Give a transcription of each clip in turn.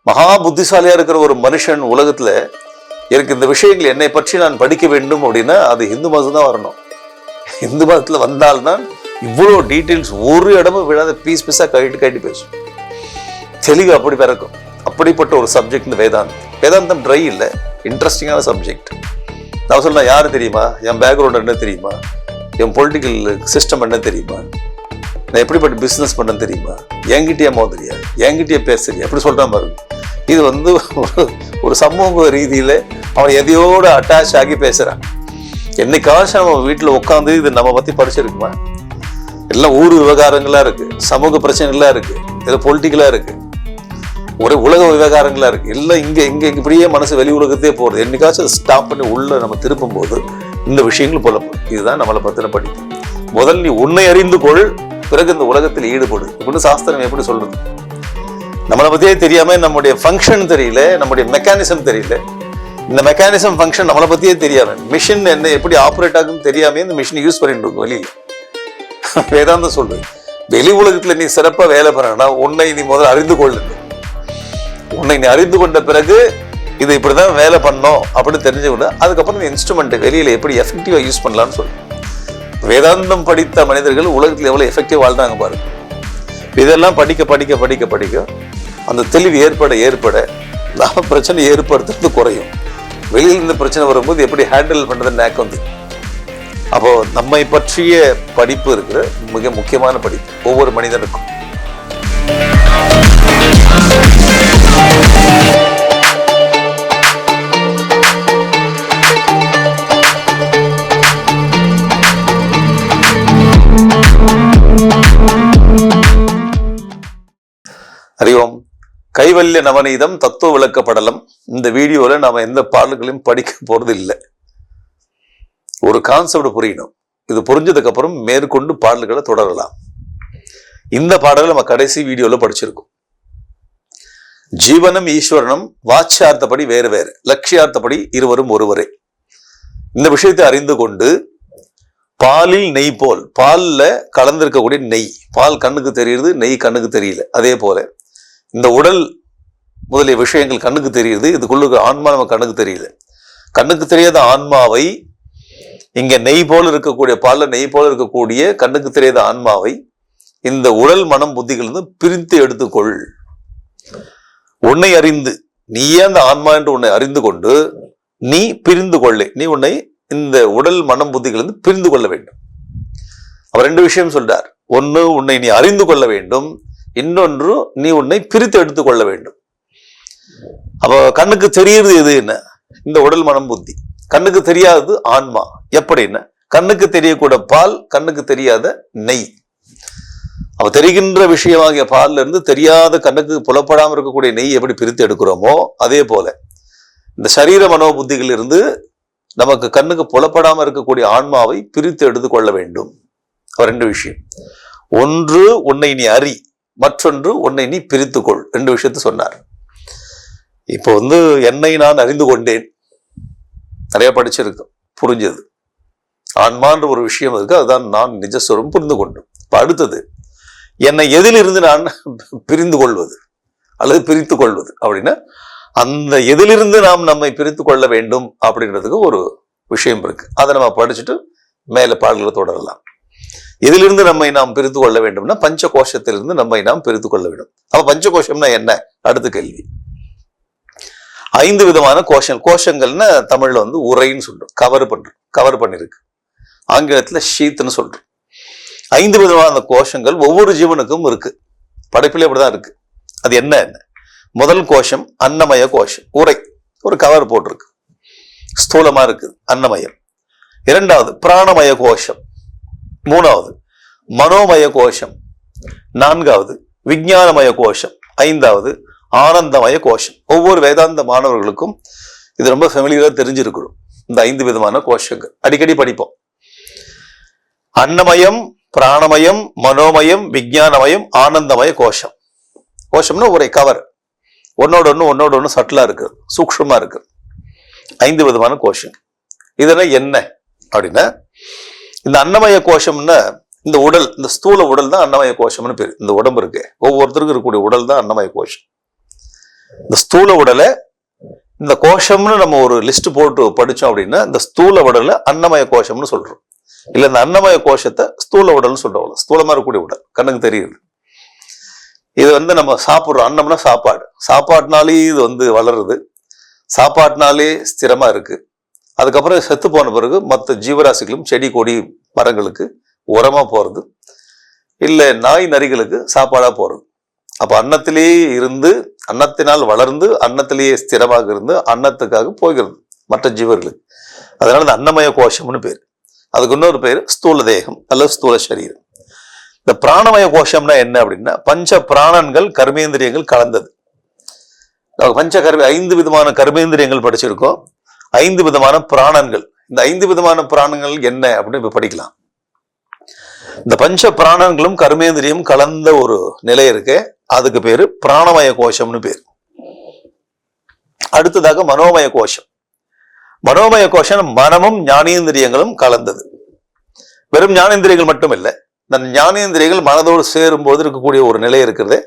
மகா புத்திசாலியா இருக்கிற ஒரு மனுஷன் உலகத்துல எனக்கு இந்த விஷயங்கள் என்னை பற்றி நான் படிக்க வேண்டும் அப்படின்னா அது இந்து மதம் தான் வரணும். இந்து மதத்துல வந்தால்தான் இவ்வளோ டீட்டெயில்ஸ் ஒரு இடமும் விழாத பீஸ் பீஸா கட்டி பேசும். தெளிவு அப்படி பிறக்கும். அப்படிப்பட்ட ஒரு சப்ஜெக்ட் இந்த வேதாந்தம். வேதாந்தம் ட்ரை இல்லை, இன்ட்ரெஸ்டிங்கான சப்ஜெக்ட். நான் சொல்ல யாரு தெரியுமா, என் பேக்ரவுண்ட் என்ன தெரியுமா, என் பொலிட்டிக்கல் சிஸ்டம் என்ன தெரியுமா, நான் எப்படிப்பட்ட பிஸ்னஸ் பண்ணேன்னு தெரியுமா, என்கிட்டயே மோதலியா, என்கிட்டயே பேசுறியா, அப்படி சொல்றான் பாருங்க. இது ஒரு சமூக ரீதியில அவன் எதையோட அட்டாச் ஆகி பேசுறான். என்னைக்காச்சும் அவன் வீட்டுல உட்காந்து இது நம்ம பத்தி படிச்சிருக்குமா? எல்லாம் ஊர் விவகாரங்களா இருக்கு, சமூக பிரச்சனைகளா இருக்கு, இதுல பொலிட்டிக்கலா இருக்கு, ஒரு உலக விவகாரங்களா இருக்கு. எல்லாம் இங்க இங்க இப்படியே மனசு வெளி உலகத்தே போறது. என்னைக்காச்சும் ஸ்டாப் பண்ணி உள்ள நம்ம திருப்பும் போது இந்த விஷயங்கள் புலப்படும். இதுதான் நம்மளை பத்தின படிப்பு. முதல் நீ உன்னை அறிந்து கொள், பிறகு இந்த உலகத்தில் ஈடுபடு. இப்படின்னு சாஸ்திரம் எப்படி சொல்றது? நம்மளை பத்தியே தெரியாம நம்முடைய ஃபங்க்ஷன் தெரியல, நம்முடைய மெக்கானிசம் தெரியல. இந்த மெக்கானிசம் ஃபங்க்ஷன் நம்மளை பத்தியே தெரியாம, மிஷின் என்ன எப்படி ஆப்ரேட் ஆகுன்னு தெரியாம இந்த மிஷினை யூஸ் பண்ணிட்டு இருக்கும் வெளியில. வேதாந்தம் சொல்றது, வெளி உலகத்துல நீ சிறப்பா வேலை பண்ணனா உன்னை நீ முதல்ல அறிந்து கொள்ளு. உன்னை நீ அறிந்து கொண்ட பிறகு இது இப்படிதான் வேலை பண்ணோம் அப்படின்னு தெரிஞ்சுக்கிட்டு அதுக்கப்புறம் இந்த இன்ஸ்ட்ருமெண்ட் வெளியில எப்படி எஃபெக்டிவா யூஸ் பண்ணலாம்னு சொல்லு. வேதாந்தம் படித்த மனிதர்கள் உலகத்துல எவ்வளவு எஃபெக்டிவ் வாழ்றாங்க பாருங்க. இதெல்லாம் படிக்க படிக்க படிக்க படிக்க அந்த தெளிவு ஏற்பட நாம பிரச்சனை ஏற்படுத்துறது குறையும். வெளியில இருந்து பிரச்சனை வரும்போது எப்படி ஹேண்டில் பண்றது நேக்கம் வந்து. அப்போ நம்மை பற்றிய படிப்பு இருக்கிற மிக முக்கியமான படிப்பு ஒவ்வொரு மனிதனுக்கும். அறிவோம். கைவல்ய நவநீதம் தத்துவ விளக்கப்படலம். இந்த வீடியோல நாம எந்த பாடல்களையும் படிக்க போறது இல்லை. ஒரு கான்செப்ட் புரியணும். இது புரிஞ்சதுக்கு அப்புறம் மேற்கொண்டு பாடல்களை தொடரலாம். இந்த பாடலை நம்ம கடைசி வீடியோல படிச்சிருக்கோம். ஜீவனம் ஈஸ்வரனும் வாட்சியார்த்தப்படி வேறு வேறு, லட்சியார்த்தப்படி இருவரும் ஒருவரே. இந்த விஷயத்தை அறிந்து கொண்டு பாலில் நெய் போல், பால்ல கலந்திருக்கக்கூடிய நெய், பால் கண்ணுக்கு தெரியுது, நெய் கண்ணுக்கு தெரியல. அதே போல இந்த உடல் முதலிய விஷயங்கள் கண்ணுக்கு தெரியுது, இதுக்குள்ள ஆன்மா நம்ம கண்ணுக்கு தெரியல. கண்ணுக்கு தெரியாத ஆன்மாவை இங்க நெய் போல இருக்கக்கூடிய, பால்ல நெய் போல இருக்கக்கூடிய கண்ணுக்கு தெரியாத ஆன்மாவை இந்த உடல் மனம் புத்திகள் இருந்து பிரித்து எடுத்துக்கொள். உன்னை அறிந்து, நீயே அந்த ஆன்மா என்று உன்னை அறிந்து கொண்டு நீ பிரிந்து கொள்ளே. நீ உன்னை இந்த உடல் மனம் புத்திகள் இருந்து பிரிந்து கொள்ள வேண்டும். அவர் ரெண்டு விஷயம் சொல்றார். ஒன்னு, உன்னை நீ அறிந்து கொள்ள வேண்டும். இன்னொன்று, நீ உன்னை பிரித்து எடுத்துக் கொள்ள வேண்டும். அப்ப கண்ணுக்கு தெரியுது எது என்ன? இந்த உடல் மனம் புத்தி. கண்ணுக்கு தெரியாதது ஆன்மா. எப்படின்னா, கண்ணுக்கு தெரியக்கூடிய பால், கண்ணுக்கு தெரியாத நெய். அவ தெரிகின்ற விஷயமாகிய பால்ல இருந்து தெரியாத கண்ணுக்கு புலப்படாமல் இருக்கக்கூடிய நெய் எப்படி பிரித்து எடுக்கிறோமோ அதே போல இந்த சரீர மனோபுத்திகள் இருந்து நமக்கு கண்ணுக்கு புலப்படாமல் இருக்கக்கூடிய ஆன்மாவை பிரித்து எடுத்துக் கொள்ள வேண்டும். ரெண்டு விஷயம். ஒன்று, உன்னை நீ அறி, மற்றொன்று உன்னை நீ பிரித்துக்கொள். ரெண்டு விஷயத்த சொன்னார். இப்போ என்னை நான் அறிந்து கொண்டேன், நிறைய படிச்சிருக்கு, புரிஞ்சது. ஆன்மான்ற ஒரு விஷயம் இருக்கு, அதுதான் நான் நிஜஸ்வரம் புரிந்து கொண்டோம். இப்ப அடுத்தது, என்னை எதிலிருந்து நான் பிரிந்து கொள்வது அல்லது பிரித்து கொள்வது அப்படின்னா, அந்த எதிலிருந்து நாம் நம்மை பிரித்து கொள்ள வேண்டும் அப்படின்றதுக்கு ஒரு விஷயம் இருக்கு. அதை நம்ம படிச்சுட்டு மேல பாடல்களை தொடரலாம். எதிலிருந்து நம்மை நாம் பிரித்து கொள்ள வேண்டும்னா, பஞ்ச கோஷத்திலிருந்து நம்மை நாம் பிரித்து கொள்ள வேண்டும். அப்ப பஞ்ச கோஷம்னா என்ன? அடுத்த கேள்வி. 5 விதமான கோஷங்கள்னா தமிழ்ல உரைன்னு சொல்றோம், கவர் பண்ணிருக்கு. ஆங்கிலத்துல ஷீத்னு சொல்றோம். 5 விதமான கோஷங்கள் ஒவ்வொரு ஜீவனுக்கும் இருக்கு. படைப்பிலே அப்படிதான் இருக்கு. அது என்ன? முதல் கோஷம் அன்னமய கோஷம், உரை, ஒரு கவர் போட்டிருக்கு, ஸ்தூலமா இருக்கு, அன்னமயம். இரண்டாவது பிராணமய கோஷம், மூணாவது மனோமய கோஷம், நான்காவது விஞ்ஞானமய கோஷம், ஐந்தாவது ஆனந்தமய கோஷம். ஒவ்வொரு வேதாந்த மாணவர்களுக்கும் இது ரொம்ப ஃபெமிலியரா தெரிஞ்சிருக்கணும். இந்த 5 விதமான கோஷங்கள் அடிக்கடி படிப்போம். அன்னமயம், பிராணமயம், மனோமயம், விஞ்ஞானமயம், ஆனந்தமய கோஷம். கோஷம்னா ஒரு கவர், ஒன்னோட ஒன்று சட்டிலா இருக்கு, சூக்ஷமா இருக்கு. 5 விதமான கோஷம். இதெல்லாம் என்ன அப்படின்னா, இந்த அன்னமய கோஷம்னா இந்த உடல், இந்த ஸ்தூல உடல் தான் அன்னமய கோஷம்னு பேரு. இந்த உடம்பு இருக்கு, ஒவ்வொருத்தருக்கும் இருக்கக்கூடிய உடல் தான் அன்னமய கோஷம். இந்த ஸ்தூல உடலை இந்த கோஷம்னு நம்ம ஒரு லிஸ்ட் போட்டு படிச்சோம் அப்படின்னா இந்த ஸ்தூல உடலை அன்னமய கோஷம்னு சொல்றோம். இல்ல இந்த அன்னமய கோஷத்தை ஸ்தூல உடல்னு சொல்றோம். ஸ்தூலமா இருக்கக்கூடிய உடல் கண்ணுக்கு தெரியுது. இது நம்ம சாப்பிடுறோம். அன்னம்னா சாப்பாடு. சாப்பாட்டுனாலே இது வளருது. சாப்பாட்டுனாலே ஸ்திரமா இருக்கு. அதுக்கப்புறம் செத்து போன பிறகு மற்ற ஜீவராசிகளும் செடி கொடி மரங்களுக்கு உரமா போறது, இல்லை நாய் நரிகளுக்கு சாப்பாடா போறது. அப்ப அன்னத்திலேயே இருந்து அன்னத்தினால் வளர்ந்து அன்னத்திலேயே ஸ்திரமாக இருந்து அன்னத்துக்காக போகிறது மற்ற ஜீவர்களுக்கு. அதனால இந்த அன்னமய கோஷம்னு பேர். அதுக்கு இன்னொரு பேர் ஸ்தூல தேகம் அல்லது ஸ்தூல சரீரம். இந்த பிராணமய கோஷம்னா என்ன அப்படின்னா பஞ்ச பிராணன்கள் கர்மேந்திரியங்கள் கலந்தது. 5 விதமான கர்மேந்திரியங்கள் படிச்சிருக்கோம். 5 விதமான பிராணன்கள். இந்த 5 விதமான பிராணங்கள் என்ன அப்படின்னு இப்ப படிக்கலாம். இந்த பஞ்ச பிராணங்களும் கர்மேந்திரியம் கலந்த ஒரு நிலை இருக்கு. அதுக்கு பேரு பிராணமய கோஷம்னு பேர். அடுத்ததாக மனோமய கோஷம். மனோமய கோஷம் மனமும் ஞானேந்திரியங்களும் கலந்தது. வெறும் ஞானேந்திரியங்கள் மட்டும் இல்லை, இந்த ஞானேந்திரியங்கள் மனதோடு சேரும் போது இருக்கக்கூடிய ஒரு நிலை இருக்கிறது,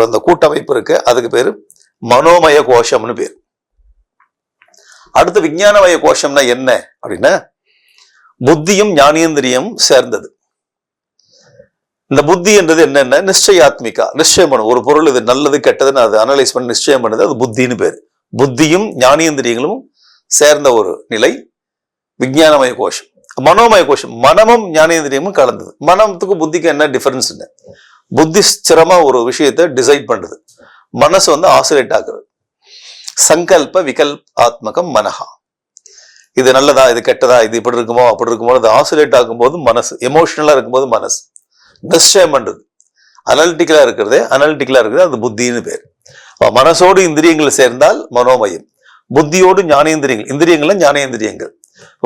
அந்த கூட்டமைப்பு இருக்கு. அதுக்கு பேரு மனோமய கோஷம்னு பேர். அடுத்து விஞ்ஞானமய கோஷம்னா என்ன அப்படின்னா புத்தியும் ஞானேந்திரியம் சேர்ந்தது. இந்த புத்தி என்றது என்னென்ன நிச்சயாத்மிகா, நிச்சயம் பண்ணும் ஒரு பொருள் இது நல்லது கெட்டதுன்னு அது அனலைஸ் பண்ணி நிச்சயம் பண்ணது, அது புத்தின்னு பேரு. புத்தியும் ஞானேந்திரியங்களும் சேர்ந்த ஒரு நிலை விஞ்ஞானமய கோஷம். மனோமய கோஷம் மனமும் ஞானேந்திரியமும் கலந்தது. மனத்துக்கு புத்திக்கு என்ன டிஃபரன்ஸ்? புத்தி ஸ்திரமா ஒரு விஷயத்தை டிசைட் பண்றது, மனசு ஆசிலேட் ஆகுறது. சங்கல்ப விகல்ப ஆத்மகம் மனஹா. இது நல்லதா இது கெட்டதா இது இப்படி இருக்குமோ அப்படி இருக்குமோ அது ஆசிலேட் ஆகும்போது மனசு, எமோஷனலா இருக்கும்போது மனசு நிச்சயம் பண்றது. அனலிட்டிக்கலா இருக்கிறது அது புத்தின்னு பேர். மனசோடு இந்திரியங்கள் சேர்ந்தால் மனோமயம், புத்தியோடு ஞானேந்திரியங்கள், இந்திரியங்கள்ல ஞானேந்திரியங்கள்,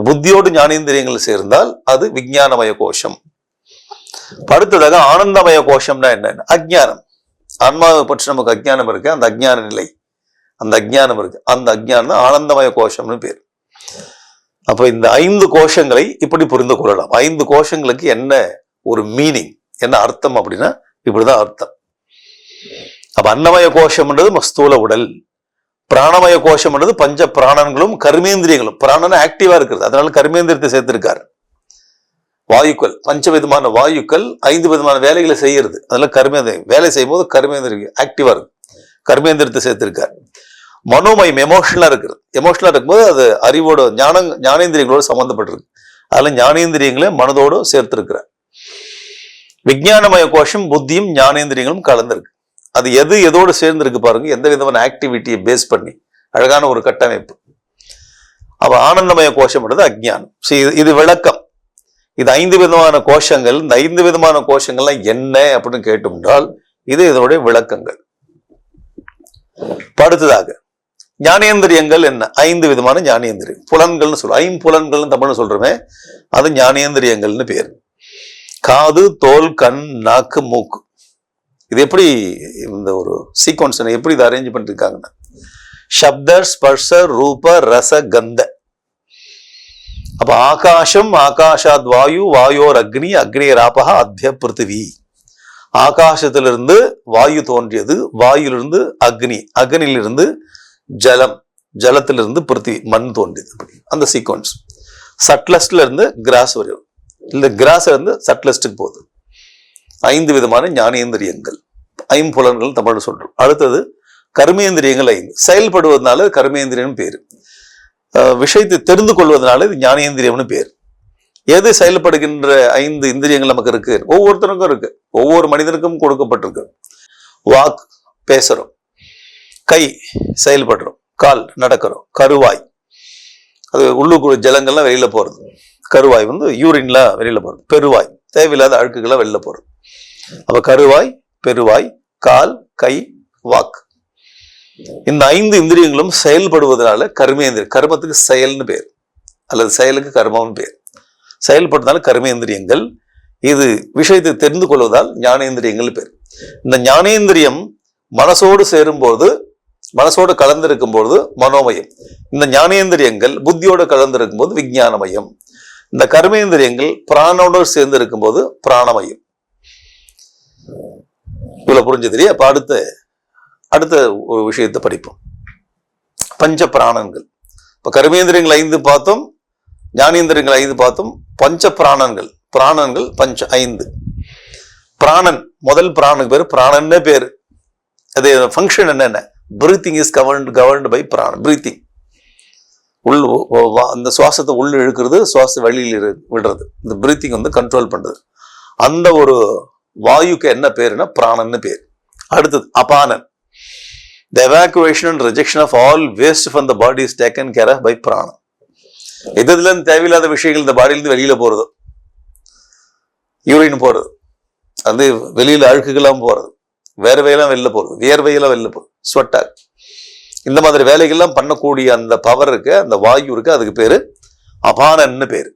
புத்தியோடு ஞானேந்திரியங்கள் சேர்ந்தால் அது விஞ்ஞானமய கோஷம். அடுத்ததாக ஆனந்தமய கோஷம்னா என்ன? அஜ்ஞானம். ஆன்மாவை பற்றி நமக்கு அஜ்ஞானம் இருக்கு, அந்த அஜ்ஞான நிலை, அந்த அஜ்ஞானம் இருக்கு, அந்த அஜ்ஞானம் ஆனந்தமய கோஷம்னு பேர். அப்ப இந்த 5 கோஷங்களை இப்படி புரிந்து கொள்ளலாம். 5 கோஷங்களுக்கு என்ன ஒரு மீனிங், என்ன அர்த்தம் அப்படின்னா இப்படிதான் அர்த்தம். அப்ப அன்னமய கோஷம்ன்றது ஸ்தூல உடல், பிராணமய கோஷம்ன்றது பஞ்ச பிராணங்களும் கர்மேந்திரியங்களும். பிராணன ஆக்டிவா இருக்கிறது, அதனால கர்மேந்திரியத்தை சேர்த்திருக்காரு. வாயுக்கள், 5 விதமான வாயுக்கள் 5 விதமான வேலைகளை செய்யறது, அதெல்லாம் கர்மேந்திரியம். வேலை செய்யும் போது கர்மேந்திரியம் ஆக்டிவா இருக்கு, கர்மேந்திரத்தை சேர்த்திருக்காரு. மனோமயம் எமோஷனலா இருக்கிறது, எமோஷனலா இருக்கும்போது அது அறிவோட ஞானேந்திரியங்களோடு சம்பந்தப்பட்டிருக்கு, அதெல்லாம் ஞானேந்திரியங்களை மனதோடு சேர்த்திருக்கிறார். விஞ்ஞானமய கோஷம் புத்தியும் ஞானேந்திரியங்களும் கலந்திருக்கு. அது எதோடு சேர்ந்திருக்கு பாருங்க, எந்த விதமான ஆக்டிவிட்டியை பேஸ் பண்ணி அழகான ஒரு கட்டமைப்பு. அப்ப ஆனந்தமய கோஷம் அஜ்ஞானம். இது விளக்கம். இது 5 விதமான கோஷங்கள். இந்த 5 விதமான கோஷங்கள்லாம் என்ன அப்படின்னு கேட்டோம்னால் இது இதனுடைய விளக்கங்கள். அடுத்ததாக ஞானேந்திரியங்கள் என்ன? 5 விதமான ஞானேந்திரியம், புலன்கள்னு சொல்லுவோம். 5 தமிழ்னு சொல்றோமே, அது ஞானேந்திரியங்கள்னு பேர். காது, தோல், கண், நாக்கு, மூக்கு. இது எப்படி இந்த ஒரு சீக்வன்ஸ் எப்படி இதை அரேஞ்ச் பண்ணிருக்காங்கன்னா சப்த ஸ்பர்ஷ ரூப ரச கந்த. அப்ப ஆகாசம், ஆகாஷாத் வாயு, வாயோர் அக்னி, அக்னியர் ஆபஹா, அத்ய பிருத்திவி. ஆகாசத்திலிருந்து வாயு தோன்றியது, வாயுலிருந்து அக்னி, அக்னியிலிருந்து ஜலம், ஜலத்திலிருந்து பிருத்திவி மண் தோன்றியது. அந்த சீக்வன்ஸ். சட்லஸ்ட்ல இருந்து கிராஸ் வரையும், இந்த கிராஸ்ல இருந்து சட்லஸ்டுக்கு போகுது. 5 விதமான ஞானேந்திரியங்கள், 5 புலன்கள் தமிழ் சொல்றோம். அடுத்தது கர்மேந்திரியங்கள் 5 செயல்படுவதனால கர்மேந்திரியம் பேரு. விஷயத்தை தெரிந்து கொள்வதனால இது ஞானேந்திரியம்னு பேர். எது செயல்படுகின்ற 5 இந்திரியங்கள் நமக்கு இருக்கு? ஒவ்வொருத்தருக்கும் இருக்கு, ஒவ்வொரு மனிதனுக்கும் கொடுக்கப்பட்டிருக்கு. வாக் பேசுறோம், கை செயல்படுறோம், கால் நடக்கிறோம், கருவாய் அது உள்ளுக்குள்ள ஜலங்கள்லாம் வெளியில போறது, கருவாய் யூரின்லாம் வெளியில போறது, பெருவாய் தேவையில்லாத அழுக்குகள்லாம் வெளியில போறது. அப்ப கருவாய், பெருவாய், கால், கை, வாக்கு, இந்த 5 இந்திரியங்களும் செயல்படுவதனால கர்மேந்திரியம். கர்மத்துக்கு செயல்னு பேர், அல்லது செயலுக்கு கர்மம்னு பேர். செயல்படுறதுனால கர்மேந்திரியங்கள். இது விஷயத்தை தெரிந்து கொள்வதால் ஞானேந்திரியங்கள் பேர். இந்த ஞானேந்திரியம் மனசோடு சேரும்போது, மனசோடு கலந்திருக்கும் போது மனோமயம். இந்த ஞானேந்திரியங்கள் புத்தியோடு கலந்திருக்கும் போது விஞ்ஞானமயம். இந்த கர்மேந்திரியங்கள் பிராணோடு சேர்ந்து இருக்கும் போது பிராணமயம். இவ்வளவு புரிஞ்சது இல்லையா? அப்ப அடுத்த ஒரு விஷயத்தை படிப்போம். பஞ்ச பிராணன்கள். இப்ப கர்மேந்திரியங்கள் 5 பார்த்தோம், ஞானேந்திரியங்கள் 5 பார்த்தோம். பஞ்ச பிராணன்கள், பிராணன்கள் பஞ்ச 5. பிராணன், முதல் பிராணுக்கு பேரு பிராணன்னே பேரு. அது ஃபங்க்ஷன் என்னென்ன? பிரீத்திங் இஸ் கவர்ன்டு பை பிராணன். பிரீத்திங், உள் அந்த சுவாசத்தை உள்ள இழுக்கிறது, சுவாசத்தை வெளியில் விடுறது. இந்த பிரீத்திங் வந்து கண்ட்ரோல் பண்றது. அந்த ஒரு வாயுக்கு என்ன பேருன்னா பிராணன்னு பேர். அடுத்தது அபானன். The evacuation and rejection of all waste from the body is taken care of by prana. இதுல தேவையில்லாத விஷயங்கள் இந்த பாடியிலிருந்து வெளியில போறது, யூரின் போறது, அது வெளியில அழுக்குகள்லாம் போறது, வேர்வையெல்லாம் வெளில போறது, வியர்வையெல்லாம் வெளில போறது, ஸ்வெட்டார், இந்த மாதிரி வேலைகள்லாம் பண்ணக்கூடிய அந்த பவர் இருக்கு, அந்த வாயு இருக்கு, அதுக்கு பேரு அபானன்னு பேரு.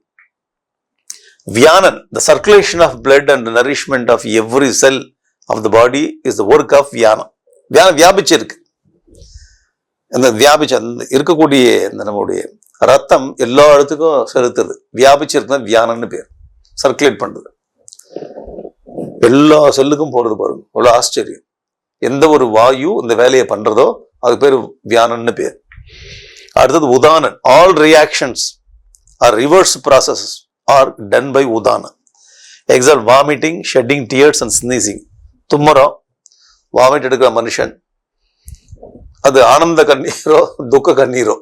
வியானன். The circulation of blood and nourishment of every cell of the body is the work of வியானம். வியாபிச்சிருக்கு. அந்த இருக்கக்கூடிய இந்த நம்முடைய ரத்தம் எல்லா இடத்துக்கும் செலுத்துது, வியாபிச்சிருக்குன்னா வியானன்னு பேர். சர்க்குலேட் பண்றது, எல்லா செல்லுக்கும் போறது. பாருங்க அவ்வளவு ஆச்சரியம். எந்த ஒரு வாயு இந்த வேலையை பண்றதோ அது பேர் வியானன்னு பேர். அடுத்தது உதானன். All reactions are reverse process are done by உதானன். Example vomiting, shedding tears and sneezing. தும்மரம், வாமிட் எடுக்கிற மனுஷன், அது ஆனந்த கண்ணீரோ துக்க கண்ணீரோ,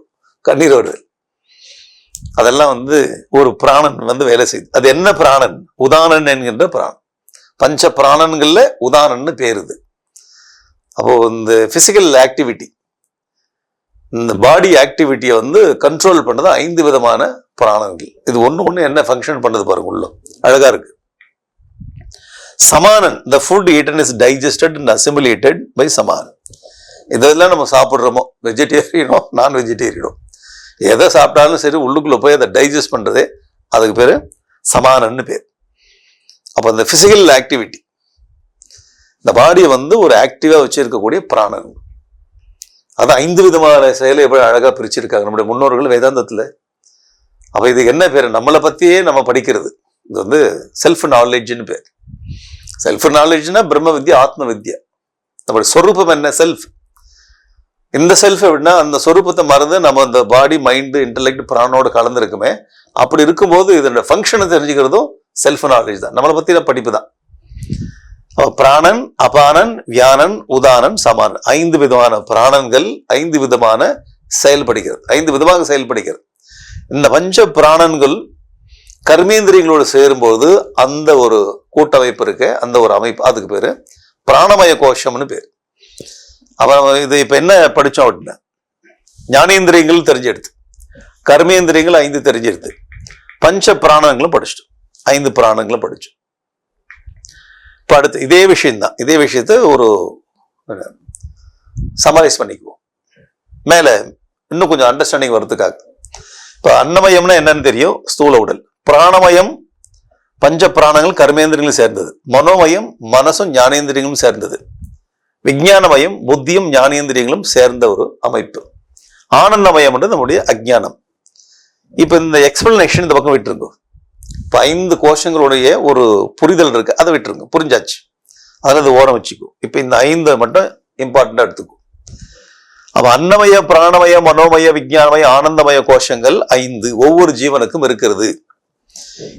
கண்ணீர் வருது, அதெல்லாம் வந்து ஒரு பிராணன் வந்து வேலை செய்யுது. அது என்ன பிராணன்? உதானன் என்கின்ற பிராணன். பஞ்ச பிராணன்கள்ல உதானன்னு பேருது. அப்போ இந்த பிசிக்கல் ஆக்டிவிட்டி, இந்த பாடி ஆக்டிவிட்டியை வந்து கண்ட்ரோல் பண்ணது 5 விதமான பிராணன்கள். இது ஒண்ணு என்ன ஃபங்க்ஷன் பண்ணது பாருங்க, உள்ள அழகா இருக்கு. சமானன். The food eaten is digested and assimilated by சமானன். இதெல்லாம் நம்ம சாப்பிட்றோமோ, வெஜிடேரியனோ நான் வெஜிடேரியனோ, எதை சாப்பிட்டாலும் சரி உள்ளுக்குள்ள போய் அதை டைஜஸ்ட் பண்றதே அதுக்கு பேரு சமானன்னு பேர். அப்ப இந்த பிசிக்கல் ஆக்டிவிட்டி, இந்த பாடியை வந்து ஒரு ஆக்டிவா வச்சிருக்கக்கூடிய பிராணன். அது 5 விதமான செயலை எப்படி அழகா பிரிச்சிருக்காங்க நம்முடைய முன்னோர்கள் வேதாந்தத்துல. அப்ப இது என்ன பேரு? நம்மளை பத்தியே நம்ம படிக்கிறது. இது வந்து செல்ஃப் நாலேஜ்னு பேர். செல்ஃப் நாலேஜ்னா பிரம்ம வித்யா, ஆத்ம வித்யா. நம்மளுடைய சொரூபம் என்ன? செல்ஃப். இந்த செல்ஃப் எப்படின்னா அந்த சொரூபத்தை மறந்து நம்ம அந்த பாடி, மைண்டு, இன்டெலெக்ட், பிராணோடு கலந்துருக்குமே. அப்படி இருக்கும்போது இதோட ஃபங்க்ஷனை தெரிஞ்சுக்கிறதும் செல்ஃப் நாலேஜ் தான், நம்மளை பத்தின படிப்பு தான். பிராணன், அபானன், வியானன், உதானன், சமானன். 5 விதமான பிராணன்கள் 5 விதமான செயல்படுகிறது, 5 விதமாக செயல்படுகிறது. இந்த பஞ்ச பிராணன்கள் கர்மேந்திரியங்களோடு சேரும்போது அந்த ஒரு கூட்டமைப்பு இருக்கு, அந்த ஒரு அமைப்பு, அதுக்கு பேரு பிராணமய கோஷம்னு பேரு. அப்புறம் இது இப்ப என்ன படிச்சோம் அப்படின்னா, ஞானேந்திரியங்கள் தெரிஞ்செடுத்து, கர்மேந்திரியங்கள் 5 தெரிஞ்செடுத்து, பஞ்ச பிராணங்களும் படிச்சிட்டோம், 5 பிராணங்களும் படிச்சோம். இப்ப அடுத்து இதே விஷயம்தான், இதே விஷயத்த ஒரு சமரைஸ் பண்ணிக்குவோம் மேல இன்னும் கொஞ்சம் அண்டர்ஸ்டாண்டிங் வர்றதுக்காக. இப்ப அன்னமயம்னா என்னன்னு தெரியும், ஸ்தூல உடல். பிராணமயம் பஞ்ச பிராணங்கள் கர்மேந்திரியங்களும் சேர்ந்தது. மனோமயம் மனசும் ஞானேந்திரியங்களும் சேர்ந்தது. விஞ்ஞானமயம் புத்தியும் ஞானேந்திரியங்களும் சேர்ந்த ஒரு அமைப்பு. ஆனந்தமயம் நம்முடைய அஜ்ஞானம். இப்ப இந்த எக்ஸ்பிளனேஷன் இந்த பக்கம் விட்டுருங்க. இப்ப 5 கோஷங்களுடைய ஒரு புரிதல் இருக்கு, அதை விட்டுருங்க, புரிஞ்சாச்சு, அதனால இது ஓரம் வச்சுக்கோ. இப்ப இந்த 5 மட்டும் இம்பார்ட்டண்டா எடுத்துக்கும். அப்ப அன்னமய, பிராணமய, மனோமய, விஞ்ஞானமய, ஆனந்தமய கோஷங்கள் 5 ஒவ்வொரு ஜீவனுக்கும் இருக்கிறது.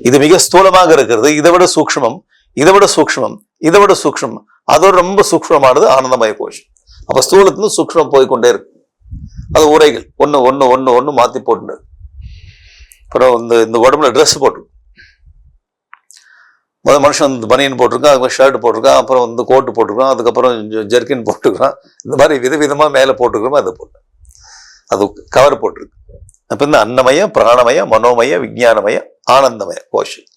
இது மிக ஸ்தூலமாக இருக்கிறது. இதை விட சூக்ஷ்மம், இதை விட சூக்ஷ்மம், இதை விட சூக்ஷ்மம், அதோட ரொம்ப சூக்ஷ்மமானது ஆனந்தமய கோஷம். அப்ப ஸ்தூலத்துல சூக்ஷ்மம் போய்கொண்டே இருக்கு. அது உரைகள் ஒண்ணு ஒண்ணு ஒண்ணு ஒண்ணு மாத்தி போட்டு, அப்புறம் இந்த உடம்புல ட்ரெஸ் போட்டு, முதல் மனுஷன் பனியன் போட்டிருக்கான், அதுக்கு ஷர்ட் போட்டிருக்கான், அப்புறம் கோட்டு போட்டிருக்கான், அதுக்கப்புறம் ஜெர்கின் போட்டுக்கிறான், இந்த மாதிரி விதவிதமா மேல போட்டுக்கிறோமோ அதை போட்டு அது கவர் போட்டிருக்கு. அப்ப இந்த அன்னமய, பிராணமய, மனோமய, விஞ்ஞானமய, ஆனந்தமய கோஷம்.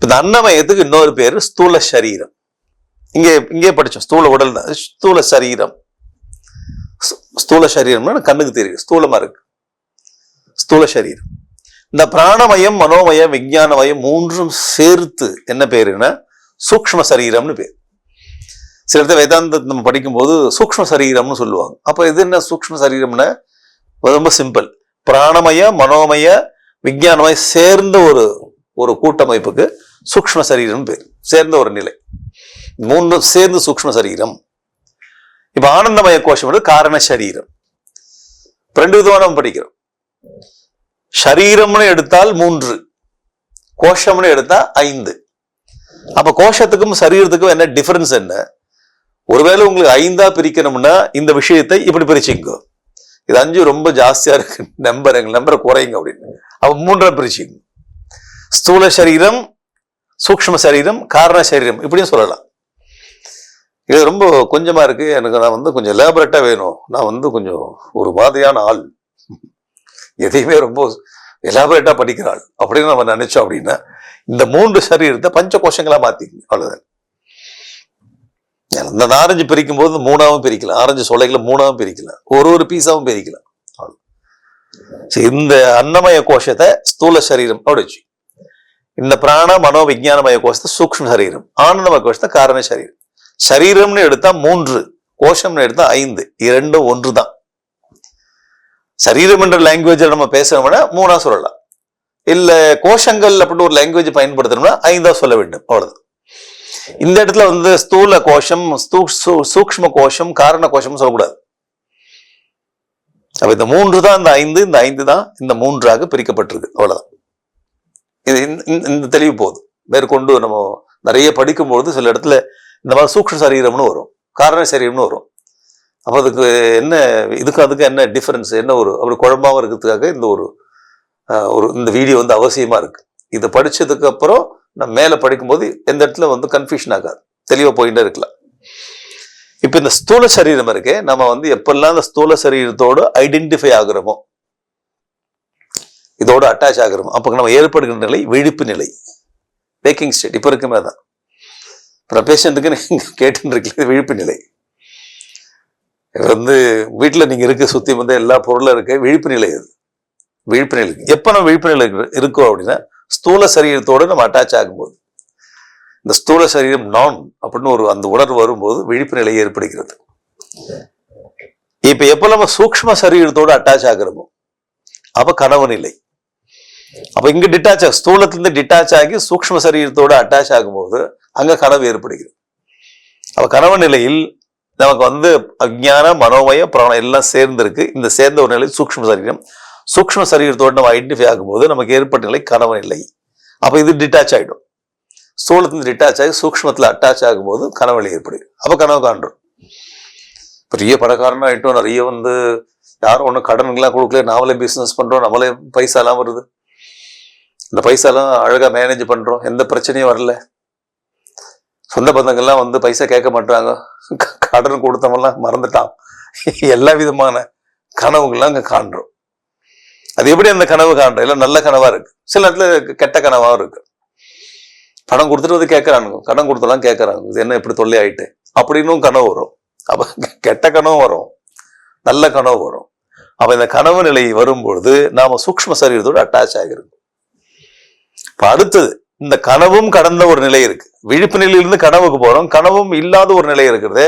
இந்த அன்னமயத்துக்கு இன்னொரு பேரு ஸ்தூல சரீரம். இங்கே படிச்சோம், ஸ்தூல உடல் தான் ஸ்தூல சரீரம். ஸ்தூல சரீரம்னா கண்ணுக்கு தெரியும், ஸ்தூலமா இருக்கு ஸ்தூல சரீரம். இந்த பிராணமயம், மனோமய, விஞ்ஞானமயம் 3ம் சேர்த்து என்ன பேருன்னா சூக்ஷ்ம சரீரம்னு பேர். சில இடத்துல வேதாந்தத்தை நம்ம படிக்கும்போது சூக்ஷ்ம சரீரம்னு சொல்லுவாங்க. அப்ப இது என்ன சூக்ஷ்ம சரீரம்னா ரொம்ப சிம்பிள். பிராணமய, மனோமய, விஞ்ஞானமய சேர்ந்த ஒரு கூட்டமைப்புக்கு சூக்ஷ்ம சரீரம் பேர், சேர்ந்த ஒரு நிலை. மூணு சேர்ந்து சூக்ஷ்ம சரீரம். இப்ப ஆனந்தமய கோஷம் காரண சரீரம். ரெண்டு விதமான படிக்கிறோம். சரீரம்னு எடுத்தால் 3, கோஷம்னு எடுத்தா 5. அப்ப கோஷத்துக்கும் சரீரத்துக்கும் என்ன டிஃபரன்ஸ் என்ன? ஒருவேளை உங்களுக்கு 5ஆ பிரிக்கணும்னா இந்த விஷயத்தை இப்படி பிரிச்சுங்க. இது 5 ரொம்ப ஜாஸ்தியா இருக்கு, நம்பரை குறையுங்க அப்படின்னு. அப்ப 3ஆ பிரிச்சுங்க. ஸ்தூல சரீரம், சூக்ஷ்ம சரீரம், காரண சரீரம் இப்படியும் சொல்லலாம். இது ரொம்ப கொஞ்சமா இருக்கு, எனக்கு நான் கொஞ்சம் எலாபரேட்டா வேணும், நான் கொஞ்சம் ஒரு மாதிரியான ஆள், எதையுமே ரொம்ப எலாபரேட்டா படிக்கிற ஆள் அப்படின்னு நம்ம நினைச்சோம் அப்படின்னா இந்த 3 சரீரத்தை பஞ்ச கோஷங்களா மாத்திக்கணும். அவ்வளவுதான். இந்த ஆரஞ்சு பிரிக்கும் போது 3ஆவும் பிரிக்கலாம், ஆரஞ்சு சொலைகளை 3ஆவும் பிரிக்கலாம், ஒரு பீஸாவும் பிரிக்கலாம். இந்த அன்னமய கோஷத்தை ஸ்தூல சரீரம் அப்படிச்சு, இந்த பிராண மனோ விஞ்ஞானமய கோஷத்தை சூக்ஷ்ம சரீரம், ஆனந்தமய கோஷத்தை காரண சரீரம். சரீரம்னு எடுத்தா 3, கோஷம்னு எடுத்தா 5, இரண்டும் ஒன்று தான். சரீரம் என்ற லாங்குவேஜ் நம்ம பேசணும்னா 3ஆ சொல்லலாம், இல்ல கோஷங்கள் அப்படின்னு ஒரு லாங்குவேஜ் பயன்படுத்தணும்னா 5ஆ சொல்ல வேண்டும். அவ்வளவுதான். இந்த இடத்துல ஸ்தூல கோஷம், சூக்ஷ்ம கோஷம், காரண கோஷம் சொல்லக்கூடாது. அப்ப இந்த 3 தான் இந்த 5, இந்த 5 தான் இந்த 3ஆக பிரிக்கப்பட்டிருக்கு. அவ்வளவுதான். இது இந்த தெளிவு போதும். மேற்கொண்டு நம்ம நிறைய படிக்கும்போது சில இடத்துல இந்த மாதிரி சூக்ஷ்ம சரீரம்னு வரும், காரண சரீரம்னு வரும். அப்ப அதுக்கு என்ன, அதுக்கு என்ன டிஃபரன்ஸ் என்ன, அப்படி குழம்பாம இருக்கிறதுக்காக இந்த வீடியோ அவசியமா இருக்கு. இதை படிச்சதுக்கு அப்புறம் நம்ம மேல படிக்கும்போது எந்த இடத்துல கன்ஃபியூஷன் ஆகாது, தெளிவா போயிட்டே இருக்கலாம். இப்ப இந்த ஸ்தூல சரீரம் இருக்கே, நம்ம எப்பெல்லாம் இந்த ஸ்தூல சரீரத்தோடு ஐடென்டிஃபை ஆகுறோமோ, இதோட அட்டாச் ஆகிறோமோ, அப்ப நம்ம ஏற்படுகின்ற நிலை விழிப்பு நிலை, வேக்கிங் ஸ்டேட். இப்ப இருக்குமே தான் பேஷண்ட்டுக்கு நீங்க கேட்டு இருக்கீங்க விழிப்பு நிலை. வீட்டுல நீங்க இருக்க சுத்தி எல்லா பொருளும் இருக்கு, விழிப்பு நிலை. அது விழிப்பு நிலை. எப்ப நம்ம விழிப்பு நிலை இருக்கோம் அப்படின்னா ஸ்தூல சரீரத்தோடு நம்ம அட்டாச் ஆகும்போது, இந்த ஸ்தூல சரீரம் நான் அப்படின்னு அந்த உணர்வு வரும்போது விழிப்பு நிலை ஏற்படுகிறது. இப்ப எப்ப நம்ம சூக்ஷ்ம சரீரத்தோடு அட்டாச் ஆகிறோமோ அப்ப கனவு நிலை. அப்ப இங்க டிட்டாச் ஆகும், ஸ்தூலத்திலிருந்து டிட்டாச் ஆகி சூக்ஷ்ம சரீரத்தோடு அட்டாச் ஆகும்போது அங்க கனவு ஏற்படுகிறது. அப்ப கனவு நிலையில் நமக்கு அஞ்ஞான மனோமய பிராணம் எல்லாம் சேர்ந்திருக்கு. இந்த சேர்ந்த ஒரு நிலை சூக்ஷ்ம சரீரம். சூக்ஷ்ம சரீரத்தோடு நம்ம ஐடென்டிஃபை ஆகும்போது நமக்கு ஏற்பட்ட நிலை கனவு நிலை. அப்ப இது டிட்டாச் ஆயிடும். ஸ்தூலத்திலிருந்து டிட்டாச் ஆகி சூக்ஷ்மத்துல அட்டாச் ஆகும்போது கனவு நிலை ஏற்படுது. அப்ப கனவு காண்றோம். பெரிய பணக்காரனா ஆயிட்டோம், நிறைய யாரும் ஒன்றும் கடன்கள்லாம் கொடுக்கல, நாமளே பிசினஸ் பண்றோம், நம்மளே பைசாலாம் வருது, இந்த பைசாலாம் அழகா மேனேஜ் பண்றோம், எந்த பிரச்சனையும் வரல, சொந்த பந்தங்கள்லாம் பைசா கேட்க மாட்டாங்க, கடன் கொடுத்தவங்கலாம் மறந்துட்டான், எல்லா விதமான கனவுகள்லாம் அங்க காண்றோம். அது எப்படி அந்த கனவு காண்றோம்? எல்லாம் நல்ல கனவா இருக்கு, சில இடத்துல கெட்ட கனவாவும் இருக்கு. பணம் கொடுத்துட்டு கேட்கறானுங்க, கடன் கொடுத்தலாம் கேட்கறாங்க, இது என்ன இப்படி தொல்லை ஆயிட்டு அப்படின்னு கனவு வரும். அப்ப கெட்ட கனவு வரும், நல்ல கனவு வரும். அப்ப இந்த கனவு நிலை வரும்பொழுது நாம சூக்ஷ்ம சரீரத்தோடு அட்டாச் ஆகிருக்கும். இப்ப அடுத்தது இந்த கனவும் கடந்த ஒரு நிலை இருக்கு. விழிப்பு நிலையிலிருந்து கனவுக்கு போறோம், கனவும் இல்லாத ஒரு நிலை இருக்கிறது.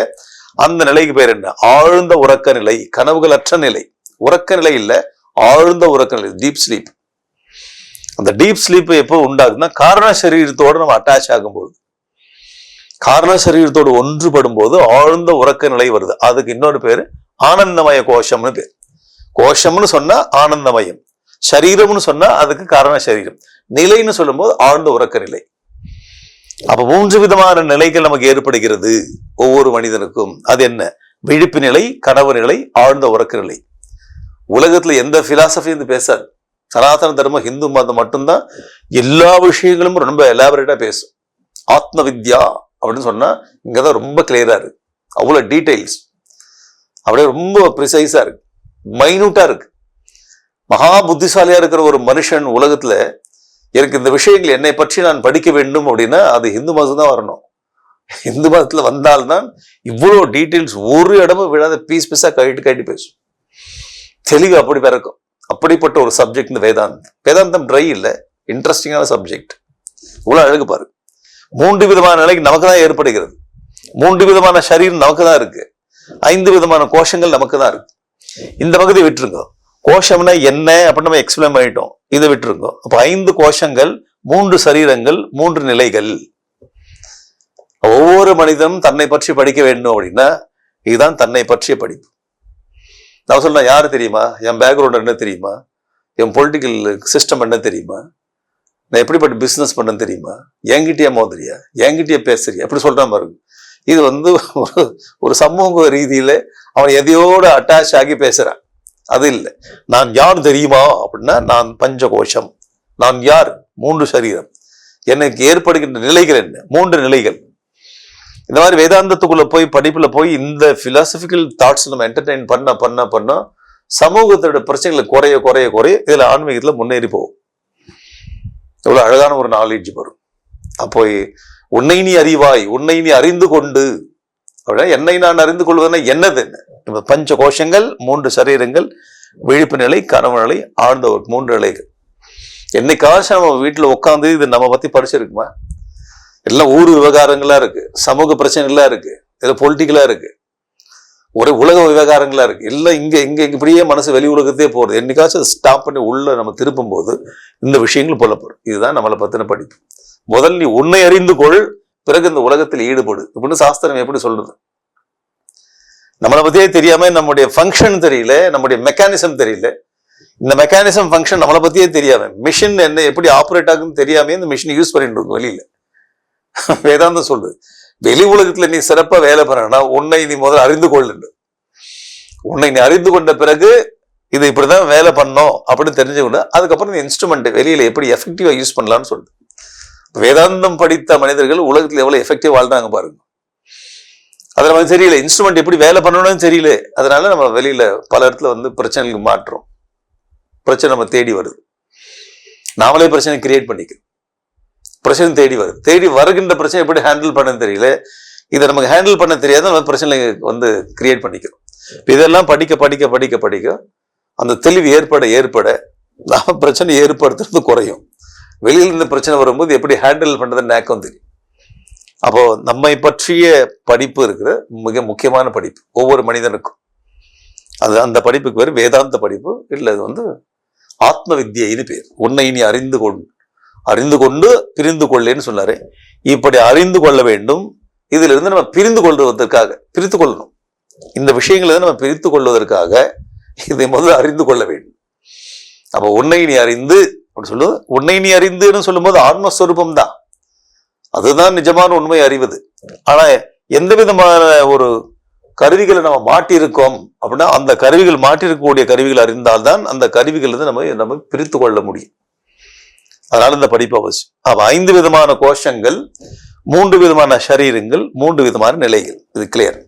அந்த நிலைக்கு பேர் என்ன? ஆழ்ந்த உறக்க நிலை. கனவுகள் அற்ற நிலை, உறக்க நிலை இல்ல, ஆழ்ந்த உறக்க நிலை, டீப் ஸ்லீப். அந்த டீப் ஸ்லீப் எப்போ உண்டாகுதுன்னா காரண சரீரத்தோடு நம்ம அட்டாச் ஆகும்போது, காரண சரீரத்தோடு ஒன்றுபடும் போது ஆழ்ந்த உறக்க நிலை வருது. அதுக்கு இன்னொரு பேரு ஆனந்தமய கோஷம்னு பேர். கோஷம்னு சொன்னா ஆனந்தமயம், சரீரம்னு சொன்னா அதுக்கு காரண சரீரம், நிலைன்னு சொல்லும் போது ஆழ்ந்த உறக்க நிலை. அப்ப 3 விதமான நிலைகள் நமக்கு ஏற்படுகிறது ஒவ்வொரு மனிதனுக்கும். அது என்ன? விழிப்பு நிலை, கனவு நிலை, ஆழ்ந்த உறக்க நிலை. உலகத்துல எந்த பிலாசபி பேசாது. சனாதன தர்மம், ஹிந்து மதம் மட்டும்தான் எல்லா விஷயங்களும் ரொம்ப எலாபரேட்டா பேசும். ஆத்ம வித்யா அப்படின்னு சொன்னா இங்கதான் ரொம்ப கிளியரா இருக்கு, அவ்வளவு டீடைல்ஸ், அப்படியே ரொம்ப ப்ரிசைஸா இருக்கு, மைனூட்டா இருக்கு. மகா புத்திசாலியா இருக்கிற ஒரு மனுஷன் உலகத்துல எனக்கு இந்த விஷயங்கள் என்னை பற்றி நான் படிக்க வேண்டும் அப்படின்னா அது ஹிந்து மதம் தான் வரணும். ஹிந்து மதத்துல வந்தால்தான் இவ்வளவு டீட்டெயில்ஸ் ஒரு இடமும் விழாத பீஸ் பீஸா கட்டி பேசும். தெளிவு அப்படி பிறக்கும். அப்படிப்பட்ட ஒரு சப்ஜெக்ட் இந்த வேதாந்தம். வேதாந்தம் ட்ரை இல்லை, இன்ட்ரெஸ்டிங்கான சப்ஜெக்ட். இவ்வளவு அழகு பாரு. 3 விதமான நிலைக்கு நமக்கு தான் ஏற்படுகிறது. 3 விதமான சரீரம் நமக்கு தான் இருக்கு. 5 விதமான கோஷங்கள் நமக்கு தான் இருக்கு. இந்த பகுதியை விட்டுருங்க. கோஷம்னா என்ன அப்படின்னு நம்ம எக்ஸ்பிளைன் பண்ணிட்டோம், இதை விட்டுருங்க. அப்ப 5 கோஷங்கள், 3 சரீரங்கள், 3 நிலைகள். ஒவ்வொரு மனிதனும் தன்னை பற்றி படிக்க வேண்டும் அப்படின்னா இதுதான் தன்னை பற்றிய படிப்பு. நான் சொல்றேன், யாரு தெரியுமா, என் பேக்ரவுண்ட் என்ன தெரியுமா, என் பொலிட்டிக்கல் சிஸ்டம் என்ன தெரியுமா, நான் எப்படிப்பட்ட பிசினஸ் பண்ணேன்னு தெரியுமா, என்கிட்டயே மோதிரியா, என்கிட்டயே பேசுறியா, எப்படி சொல்றான் பாருங்க. இது ஒரு சமூக ரீதியில அவன் எதையோட அட்டாச் ஆகி பேசுறான். அது இல்லை. நான் யார் தெரியுமா அப்படின்னா, நான் பஞ்சகோஷம். நான் யார்? 3 சரீரம். எனக்கு ஏற்படுகின்ற நிலைகள் என்ன? 3 நிலைகள். இந்த மாதிரி வேதாந்தத்துக்குள்ள போய் படிப்புல போய் இந்த பிலாசபிக்கல் தாட்ஸ் நம்ம என்டர்டெயின் பண்ண சமூகத்தோட பிரச்சனைகளை குறைய இதுல ஆன்மீகத்துல முன்னேறி போகும். எவ்வளவு அழகான ஒரு நாலேஜ் வரும். அப்போ உன்னை நீ அறிவாய், உன்னை நீ அறிந்து கொண்டு அப்படின்னா, என்னை நான் அறிந்து கொள்வதுன்னா என்னது என்ன? பஞ்ச கோஷங்கள், 3 சரீரங்கள், விழிப்பு நிலை, கனவு நிலை, ஆழ்ந்த 3 நிலைகள். என்னைக்காச்சும் நம்ம வீட்டுல உட்காந்து இது நம்ம பத்தி படிச்சிருக்குமா? எல்லாம் ஊர் விவகாரங்களா இருக்கு, சமூக பிரச்சனைகளா இருக்கு, இதுல பொலிட்டிக்கலா இருக்கு, ஒரு உலக விவகாரங்களா இருக்கு. எல்லாம் இங்க இப்படியே மனசு வெளி உலகத்தையே போறது. என்னைக்காச்சும் ஸ்டாப் பண்ணி உள்ள நம்ம திருப்பும் போது இந்த விஷயங்கள் புலப்படும். இதுதான் நம்மளை பத்தின படிப்பு. முதல் நீ உன்னை அறிந்து கொள், பிறகு இந்த உலகத்தில் ஈடுபடு அப்படின்னு சாஸ்திரம் எப்படி சொல்றது? நம்மளை பத்தியே தெரியாம நம்முடைய ஃபங்க்ஷன் தெரியல, நம்முடைய மெக்கானிசம் தெரியல. இந்த மெக்கானிசம் ஃபங்க்ஷன் நம்மளை பத்தியே தெரியாம, மிஷின் என்ன எப்படி ஆப்ரேட் ஆகுன்னு தெரியாம இந்த மிஷினை யூஸ் பண்ணிட்டு இருக்கும் வெளியில. வேதாந்தம் சொல்றது, வெளி உலகத்துல நீ சிறப்பா வேலை பண்ணனா உன்னை நீ முதல்ல அறிந்து கொள்ளு. உன்னை நீ அறிந்து கொண்ட பிறகு இது இப்படிதான் வேலை பண்ணோம் அப்படின்னு தெரிஞ்சுக்கொண்டு அதுக்கப்புறம் இந்த இன்ஸ்ட்ருமெண்ட் வெளியில எப்படி எஃபெக்டிவா யூஸ் பண்ணலாம்னு சொல்லுது. வேதாந்தம் படித்த மனிதர்கள் உலகத்துல எவ்வளவு எஃபெக்டிவ் வாழ்றாங்க பாருங்க. அது நமக்கு தெரியல, இன்ஸ்ட்ருமெண்ட் எப்படி வேலை பண்ணணும்னு தெரியல. அதனால நம்ம வெளியில பல இடத்துல பிரச்சனைகளுக்கு மாற்றோம். பிரச்சனை நம்ம தேடி வருது, நாமளே பிரச்சனை கிரியேட் பண்ணிக்கிறோம். பிரச்சனை தேடி வருது, தேடி வருகின்ற பிரச்சனை எப்படி ஹேண்டில் பண்ண தெரியல. இதை நமக்கு ஹேண்டில் பண்ண தெரியாத நம்ம பிரச்சனை கிரியேட் பண்ணிக்கிறோம். இதெல்லாம் படிக்க அந்த தெளிவு ஏற்பட நாம பிரச்சனை ஏற்படுத்துறது குறையும். வெளியில இருந்து பிரச்சனை வரும்போது எப்படி ஹேண்டில் பண்றதுன்னு நேக்கம் தெரியும். அப்போ நம்மை பற்றிய படிப்பு இருக்கிற மிக முக்கியமான படிப்பு ஒவ்வொரு மனிதனுக்கும். அந்த படிப்புக்கு பேர் வேதாந்த படிப்பு. இல்லை, அது ஆத்ம வித்யைன்னு பேர். உன்னை நீ அறிந்து கொண்டு பிரிந்து கொள்ளேன்னு சொன்னாரு. இப்படி அறிந்து கொள்ள வேண்டும். இதுல இருந்து நம்ம பிரிந்து கொள்ளணும். இந்த விஷயங்களை நம்ம பிரித்து கொள்வதற்காக இதை முதல்ல அறிந்து கொள்ள வேண்டும். அப்ப உன்னை நீ அறிந்து அப்படி சொல்லுவது, உன்னை நீ அறிந்துன்னு சொல்லும் போது ஆத்மஸ்வரூபம் தான், அதுதான் நிஜமான உண்மை அறிவது. ஆனா எந்த விதமான ஒரு கருவிகளை நம்ம மாட்டியிருக்கோம் அப்படின்னா, அந்த கருவிகள் மாட்டிருக்கக்கூடிய கருவிகள் அறிந்தால்தான் அந்த கருவிகள் நம்ம பிரித்து கொள்ள முடியும். அதனால இந்த படிப்பு அவசியம். அப்ப 5 விதமான கோஷங்கள், 3 விதமான சரீரங்கள், 3 விதமான நிலைகள். இது கிளியர்.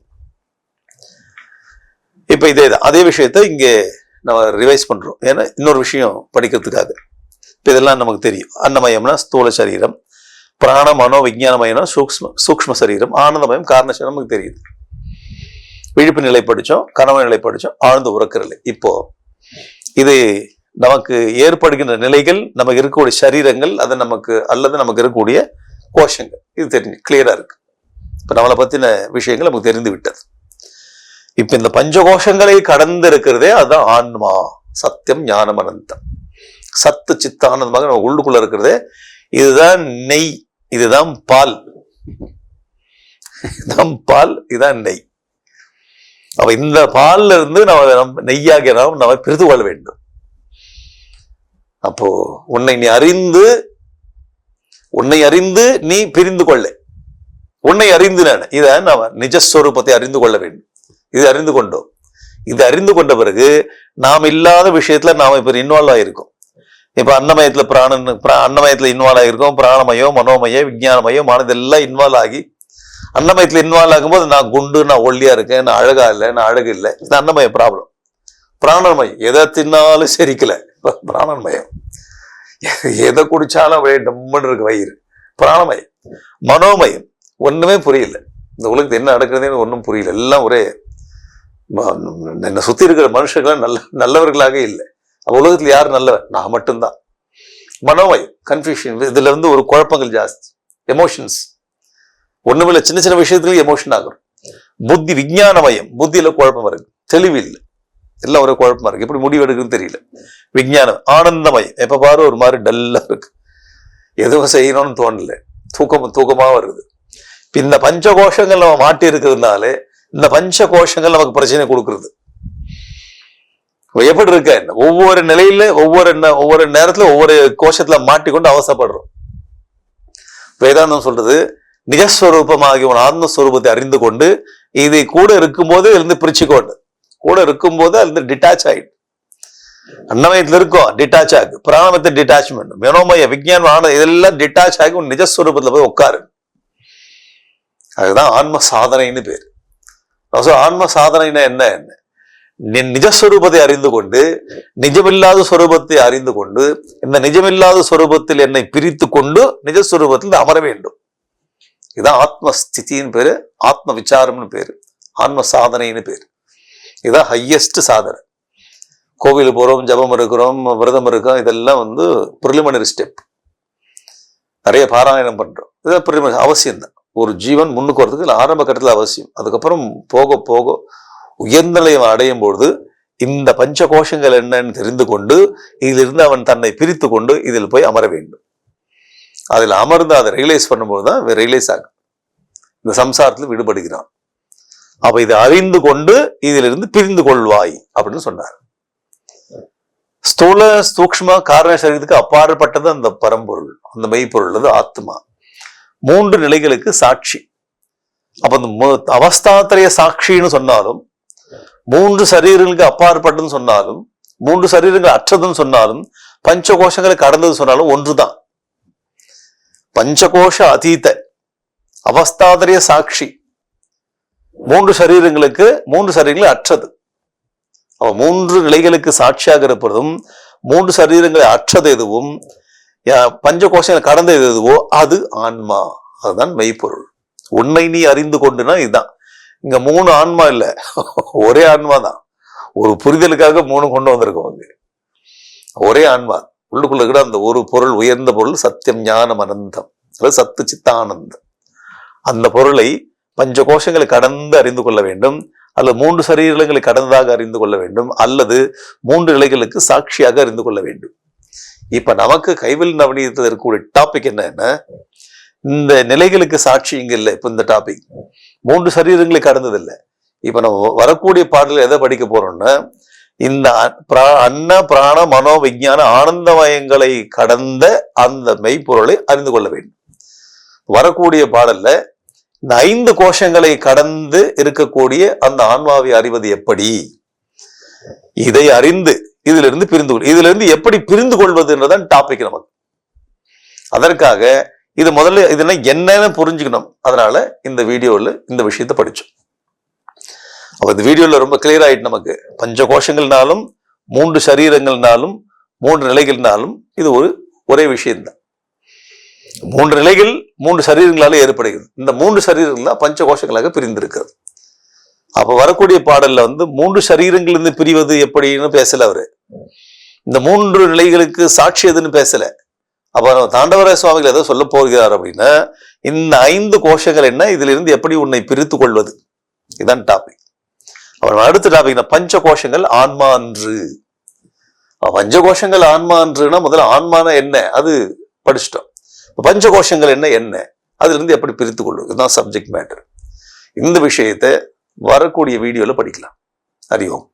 இப்ப அதே விஷயத்த இங்க நம்ம ரிவைஸ் பண்றோம். ஏன்னா இன்னொரு விஷயம் படிக்கிறதுக்காக. இப்ப இதெல்லாம் நமக்கு தெரியும். அன்னமயம்னா ஸ்தூல சரீரம், பிராண மனோ விஞ்ஞானமயம்னா சூக்ஷ்ம சரீரம், ஆனந்தமயம் காரண சரீரம் நமக்கு தெரியுது. விழிப்பு நிலை படிச்சோம், கனவு நிலை படிச்சோம், ஆழ்ந்த உறக்க நிலை. இப்போ இது நமக்கு ஏற்படுகின்ற நிலைகள், நமக்கு இருக்கக்கூடிய சரீரங்கள், அது நமக்கு இருக்கக்கூடிய கோஷங்கள். இது தெரிஞ்சு கிளியரா இருக்கு. இப்ப நம்மளை பத்தின விஷயங்கள் நமக்கு தெரிந்து விட்டது. இப்ப இந்த பஞ்சகோஷங்களை கடந்து இருக்கிறதே அதுதான் ஆன்மா, சத்தியம், ஞானம், அனந்தம். சத்து சித்த ஆனந்தமாக நம்ம உள்ளுக்குள்ள இருக்கிறதே இதுதான் நெய், இதுதான் பால், இதுதான் நெய். அப்ப இந்த பால்ல இருந்து நம்ம நெய்யாகிய நம்ம பிரித்து கொள்ள வேண்டும். அப்போ உன்னை அறிந்து நீ பிரிந்து கொள்ள, உன்னை அறிந்து இத நம்ம நிஜஸ்வரூபத்தை அறிந்து கொள்ள வேண்டும். இது அறிந்து கொண்டோம். இது அறிந்து கொண்ட பிறகு நாம் இல்லாத விஷயத்துல நாம இப்ப இன்வால்வ் ஆயிருக்கோம். இப்ப அன்னமயத்துல இன்வால்வ் ஆகிருக்கோம். பிராணமயம், மனோமயம், விஞ்ஞானமயம், மனதெல்லாம் இன்வால்வ் ஆகி அன்னமயத்துல இன்வால்வ் ஆகும்போது நான் குண்டு, நான் ஒல்லியா இருக்கேன், நான் அழகா இல்லை, நான் அழகு இல்லை. இது அன்னமய ப்ராப்ளம். பிராணமயம் எதை தின்னாலும் செரிக்கல, பிராணமயம். எதை குடிச்சாலும் அப்படியே டம்முன்னு இருக்கு வயிறு, பிராணமயம். மனோமயம் ஒண்ணுமே புரியல, இந்த உலகத்துல என்ன நடக்கிறதுன்னு ஒன்றும் புரியல. எல்லாம் ஒரே என்னை சுத்தி இருக்கிற மனுஷர்கள் நல்லவர்களாக இல்லை. உலகத்துல யார் நல்லவன்? நான் மட்டும்தான். மனோமயம் கன்ஃபியூஷன், இதுல ஒரு குழப்பங்கள் ஜாஸ்தி, எமோஷன்ஸ். ஒண்ணுமில்ல, சின்ன சின்ன விஷயத்துக்கு எமோஷன் ஆகும். புத்தி விஞ்ஞானமயம், புத்தியில குழப்பம் இருக்கு, தெளிவு இல்லை, எல்லாம் ஒரே குழப்பமா இருக்கு, எப்படி முடிவு எடுக்குன்னு தெரியல. விஞ்ஞானம். ஆனந்தமயம், எப்ப பாரு ஒரு மாதிரி டல்லா இருக்கு, எதுவும் செய்யணும்னு தோணல, தூக்கமா வருது. இந்த பஞ்ச கோஷங்கள் நம்ம மாட்டி இருக்கிறதுனால இந்த பஞ்ச கோஷங்கள் நமக்கு பிரச்சனை கொடுக்கறது. எப்படி இருக்க ஒவ்வொரு நிலையில ஒவ்வொரு நேரத்துல ஒவ்வொரு கோஷத்துல மாட்டிக்கொண்டு அவசப்படுறோம். வேதாந்தம் சொல்றது நிஜஸ்வரூபமாகி உன் ஆத்மஸ்வரூபத்தை அறிந்து கொண்டு இதை கூட இருக்கும்போது இருந்து பிரிச்சுக்கோண்டு, கூட இருக்கும்போது அது டிட்டாச் ஆயிடும். அன்னமயத்துல இருக்கும் டிட்டாச் ஆகு, பிராணமத்தை டிட்டாச்மெண்ட், மனோமய விஞ்ஞானம் ஆனது இதெல்லாம் டிட்டாச் ஆகி உன் நிஜஸ்வரூபத்துல போய் உட்காரு. அதுதான் ஆன்ம சாதனைன்னு பேரு. ஆன்ம சாதனைன்னா என்ன? நிஜஸ்வரூபத்தை அறிந்து கொண்டு நிஜமில்லாத ஸ்வரூபத்தை அறிந்து கொண்டு இந்த நிஜமில்லாத ஸ்வரூபத்தில் என்னை பிரித்து கொண்டு நிஜஸ்வரூபத்தில் அமர வேண்டும். இதுதான் ஆத்ம ஸ்திதின்னு பேரு, ஆத்ம விசாரம்னு பேரு, ஆன்ம சாதனைன்னு பேரு. இதுதான் ஹையஸ்ட் சாதனை. கோவிலுக்கு போறோம், ஜபம் இருக்கிறோம், விரதம் இருக்கோம், இதெல்லாம் ப்ரிலிமினரி ஸ்டெப். நிறைய பாராயணம் பண்றோம், இதெல்லாம் ப்ரிலிமினரி அவசியம்தான். ஒரு ஜீவன் முன்னுக்கு வரதுக்கு ஆரம்ப கட்டத்தில் அவசியம். அதுக்கப்புறம் போக போக உயர்ந்த நிலையை அடையும் பொழுது இந்த பஞ்ச கோஷங்கள் என்னன்னு தெரிந்து கொண்டு இதிலிருந்து அவன் தன்னை பிரித்து கொண்டு இதில் போய் அமர வேண்டும். அதில் அமர்ந்து அதை ரியலைஸ் பண்ணும்போது தான் ரியலைஸ் ஆகும், இந்த சம்சாரத்தில் விடுபடுகிறான். அப்ப இதை அறிந்து கொண்டு இதிலிருந்து பிரிந்து கொள்வாய் அப்படின்னு சொன்னார். ஸ்தூல சூக்ஷ்ம காரண சரீரத்துக்கு அப்பாற்பட்டது அந்த பரம்பொருள், அந்த மெய்ப்பொருள், அது ஆத்மா. 3 நிலைகளுக்கு சாட்சி. அப்ப அந்த அவஸ்தாத்திரைய சாட்சின்னு சொன்னாலும், 3 சரீரங்களுக்கு அப்பாற்பட்டதுன்னு சொன்னாலும், 3 சரீரங்கள் அற்றதுன்னு சொன்னாலும், பஞ்சகோஷங்களை கடந்தது சொன்னாலும் ஒன்றுதான். பஞ்சகோஷ அதீத அவஸ்தாத்திரைய சாட்சி 3 சரீரங்கள் அற்றது. அவ 3 நிலைகளுக்கு சாட்சியாக இருப்பதும் 3 சரீரங்களை அற்றது எதுவும் பஞ்ச கோஷங்களை கடந்த எதுவோ அது ஆன்மா, அதுதான் மெய்ப்பொருள். உண்மை நீ அறிந்து கொண்டுனா இதுதான். இங்க 3 ஆன்மா இல்ல, ஒரே ஆன்மா தான். ஒரு புரிதலுக்காக 3 கொண்டு வந்திருக்கோம். ஒரே ஆன்மா உள்ளுக்குள்ள இருக்கிற அந்த ஒரு பொருள், உயர்ந்த பொருள் சத்தியம் ஞானம் அனந்தம், சத்து சித்தானந்தம். அந்த பொருளை பஞ்ச கோஷங்களை கடந்து அறிந்து கொள்ள வேண்டும், அல்லது 3 சரீரங்களை கடந்ததாக அறிந்து கொள்ள வேண்டும், அல்லது 3 நிலைகளுக்கு சாட்சியாக அறிந்து கொள்ள வேண்டும். இப்ப நமக்கு கைவல் நவநீதத்தில் இருக்கக்கூடிய டாபிக் என்னன்னா, இந்த நிலைகளுக்கு சாட்சி இங்க இல்லை. இப்ப இந்த டாபிக் 3 சரீரங்களை கடந்தது இல்லை. இப்ப நம்ம வரக்கூடிய பாடல எதை படிக்க போறோம்னா, இந்த அன்ன பிராண மனோ விஞ்ஞான ஆனந்தமயங்களை கடந்த அந்த மெய்ப்பொருளை அறிந்து கொள்ள வேண்டும். வரக்கூடிய பாடல்ல இந்த 5 கோஷங்களை கடந்து இருக்கக்கூடிய அந்த ஆன்மாவை அறிவது எப்படி, இதை அறிந்து இதிலிருந்து இதிலிருந்து எப்படி பிரிந்து கொள்வதுன்றதான் டாபிக் நமக்கு. அதற்காக இது முதல்ல இதெல்லாம் என்னன்னு புரிஞ்சுக்கணும். அதனால இந்த வீடியோவில் இந்த விஷயத்தை படிச்சோம். அப்ப இந்த வீடியோல ரொம்ப கிளியர் ஆயிட்டு நமக்கு, பஞ்ச கோஷங்கள்னாலும் 3 சரீரங்கள்னாலும் 3 நிலைகள்னாலும் இது ஒரே விஷயம்தான். 3 நிலைகள் 3 சரீரங்களால ஏற்படுகிறது. இந்த 3 சரீரங்கள் பஞ்ச கோஷங்களாக பிரிந்திருக்கிறது. அப்ப வரக்கூடிய பாடல்ல 3 சரீரங்களிலிருந்து பிரிவது எப்படின்னு பேசல அவரு. இந்த 3 நிலைகளுக்கு சாட்சி எதுன்னு பேசல. அப்ப தாண்டவராய சுவாமிகள் எதை சொல்ல போகிறார் அப்படின்னா, இந்த 5 கோஷங்கள் என்ன, இதுல இருந்து எப்படி உன்னை பிரித்து கொள்வது, இதுதான் டாபிக். அப்புறம் அடுத்த டாபிக் பஞ்ச கோஷங்கள் ஆன்மா அன்று. பஞ்ச கோஷங்கள் ஆன்மா அன்றுனா முதல்ல ஆன்மான என்ன அது படிச்சுட்டோம். பஞ்ச கோஷங்கள் என்ன அதுல இருந்து எப்படி பிரித்து கொள்வது, இதுதான் சப்ஜெக்ட் மேட்டர். இந்த விஷயத்தை வரக்கூடிய வீடியோல படிக்கலாம். அறிவோம்.